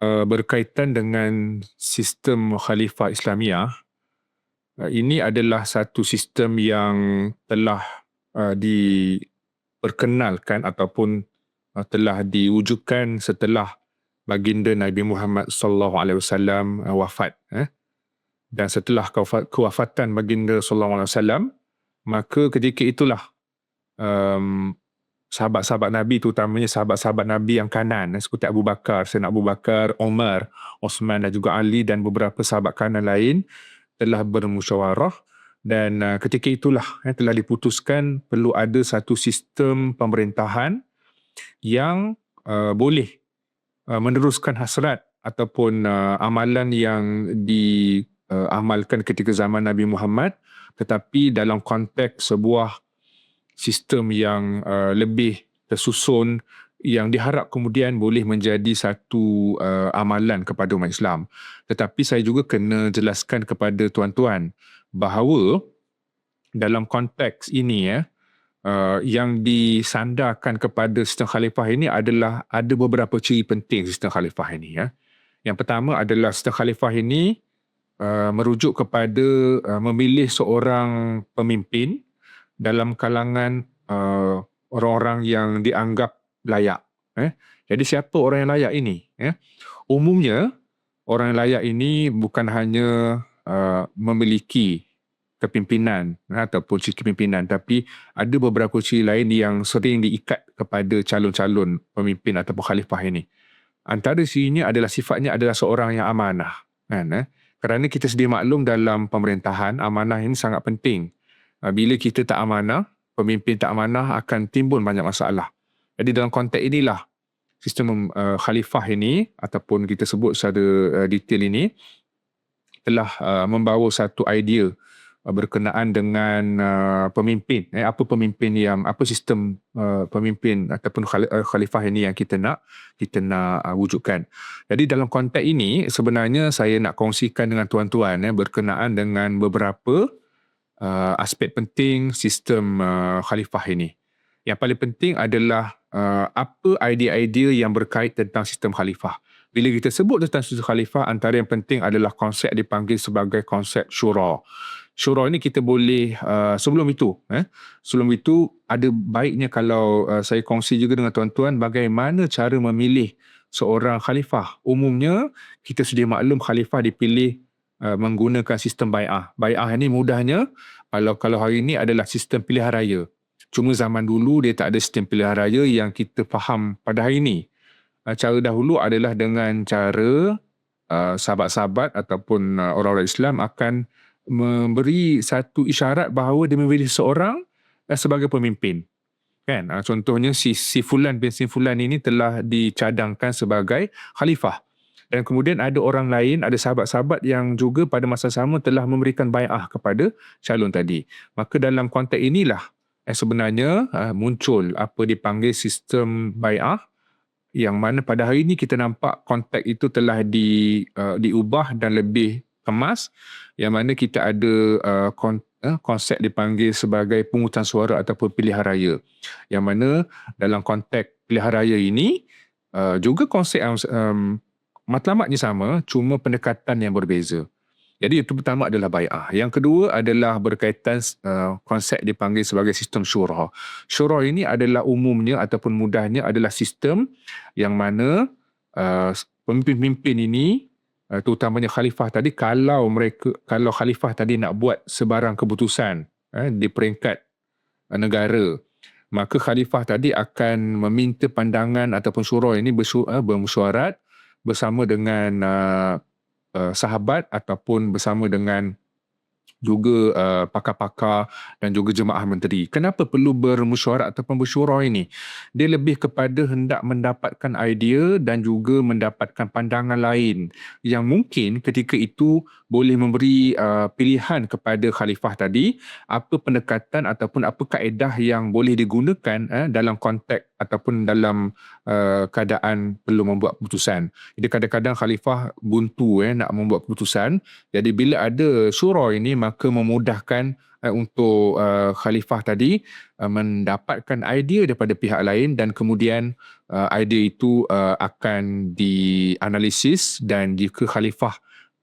berkaitan dengan sistem Khalifah Islamiah. Ini adalah satu sistem yang telah diperkenalkan ataupun telah diwujudkan setelah baginda Nabi Muhammad sallallahu alaihi wasallam wafat. Dan setelah kewafatan baginda sallallahu alaihi wasallam, maka ketika itulah sahabat-sahabat Nabi, terutamanya sahabat-sahabat Nabi yang kanan seperti Abu Bakar, Sayyidina Abu Bakar, Umar, Osman dan juga Ali dan beberapa sahabat kanan lain telah bermusyawarah dan ketika itulah telah diputuskan perlu ada satu sistem pemerintahan yang boleh meneruskan hasrat ataupun amalan yang diamalkan ketika zaman Nabi Muhammad, tetapi dalam konteks sebuah sistem yang lebih tersusun yang diharap kemudian boleh menjadi satu amalan kepada umat Islam. Tetapi saya juga kena jelaskan kepada tuan-tuan bahawa dalam konteks ini yang disandarkan kepada sistem khalifah ini adalah ada beberapa ciri penting sistem khalifah ini. Yang pertama adalah sistem khalifah ini merujuk kepada memilih seorang pemimpin dalam kalangan orang-orang yang dianggap layak. Jadi siapa orang yang layak ini? Umumnya orang yang layak ini bukan hanya memiliki kepimpinan ataupun ciri kepimpinan, tapi ada beberapa ciri lain yang sering diikat kepada calon-calon pemimpin ataupun khalifah ini. Antara cirinya adalah sifatnya adalah seorang yang amanah. Kerana kita sedia maklum dalam pemerintahan, amanah ini sangat penting. Bila kita tak amanah, pemimpin tak amanah, akan timbul banyak masalah. Jadi dalam konteks inilah sistem khalifah ini ataupun kita sebut secara detail ini telah membawa satu idea berkenaan dengan pemimpin. Apa sistem pemimpin ataupun khalifah ini yang kita nak wujudkan. Jadi dalam konteks ini sebenarnya saya nak kongsikan dengan tuan-tuan berkenaan dengan beberapa aspek penting sistem khalifah ini. Yang paling penting adalah apa idea-idea yang berkait tentang sistem khalifah. Bila kita sebut tentang sistem khalifah, antara yang penting adalah konsep dipanggil sebagai konsep syura. Syura ini kita boleh, sebelum itu ada baiknya kalau saya kongsi juga dengan tuan-tuan bagaimana cara memilih seorang khalifah. Umumnya kita sedia maklum khalifah dipilih menggunakan sistem bai'ah. Bai'ah ini mudahnya, kalau hari ini adalah sistem pilihan raya. Cuma zaman dulu dia tak ada sistem pilihan raya yang kita faham pada hari ini. Cara dahulu adalah dengan cara sahabat-sahabat ataupun orang-orang Islam akan memberi satu isyarat bahawa dia memilih seorang sebagai pemimpin. Kan? Contohnya si Fulan bin si Fulan ini telah dicadangkan sebagai khalifah. Dan kemudian ada orang lain, ada sahabat-sahabat yang juga pada masa sama telah memberikan bai'ah kepada calon tadi. Maka dalam konteks inilah sebenarnya muncul apa dipanggil sistem bai'ah, yang mana pada hari ini kita nampak konteks itu telah diubah dan lebih kemas, yang mana kita ada konsep dipanggil sebagai pungutan suara ataupun pilihan raya. Yang mana dalam konteks pilihan raya ini juga konsep matlamatnya sama, cuma pendekatan yang berbeza. Jadi itu pertama adalah bai'ah. Yang kedua adalah berkaitan konsep dipanggil sebagai sistem syura. Syura ini adalah umumnya ataupun mudahnya adalah sistem yang mana pemimpin-pemimpin ini, terutamanya khalifah tadi, kalau khalifah tadi nak buat sebarang keputusan di peringkat negara, maka khalifah tadi akan meminta pandangan ataupun syura ini bermesyuarat bersama dengan sahabat ataupun bersama dengan juga pakar-pakar dan juga jemaah menteri. Kenapa perlu bermesyuarat ataupun bersyura ini? Dia lebih kepada hendak mendapatkan idea dan juga mendapatkan pandangan lain yang mungkin ketika itu boleh memberi pilihan kepada khalifah tadi apa pendekatan ataupun apa kaedah yang boleh digunakan dalam konteks ataupun dalam keadaan perlu membuat keputusan. Jadi kadang-kadang khalifah buntu nak membuat keputusan. Jadi bila ada syura ini maka memudahkan untuk khalifah tadi mendapatkan idea daripada pihak lain dan kemudian idea itu akan dianalisis dan jika khalifah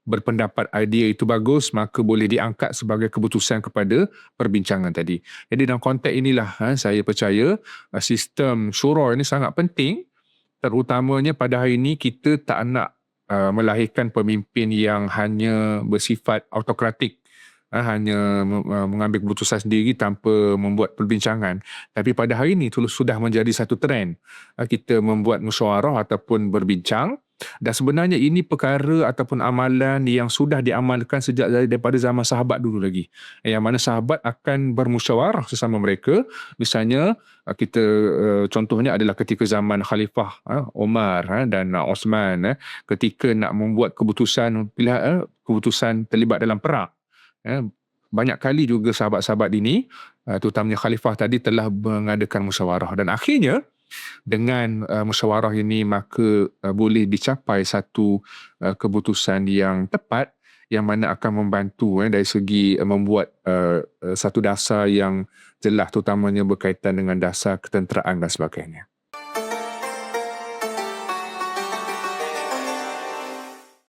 berpendapat idea itu bagus maka boleh diangkat sebagai keputusan kepada perbincangan tadi. Jadi dalam konteks inilah saya percaya sistem syura ini sangat penting, terutamanya pada hari ini kita tak nak melahirkan pemimpin yang hanya bersifat autokratik, hanya mengambil keputusan sendiri tanpa membuat perbincangan. Tapi pada hari ini sudah menjadi satu trend kita membuat musyawarah ataupun berbincang, dan sebenarnya ini perkara ataupun amalan yang sudah diamalkan sejak daripada zaman sahabat dulu lagi, yang mana sahabat akan bermusyawarah sesama mereka. Misalnya kita contohnya adalah ketika zaman Khalifah Umar dan Osman, ketika nak membuat keputusan keputusan terlibat dalam perang. Banyak kali juga sahabat-sahabat ini, terutamanya khalifah tadi, telah mengadakan musyawarah dan akhirnya dengan musyawarah ini maka boleh dicapai satu keputusan yang tepat yang mana akan membantu dari segi membuat satu dasar yang jelas, terutamanya berkaitan dengan dasar ketenteraan dan sebagainya.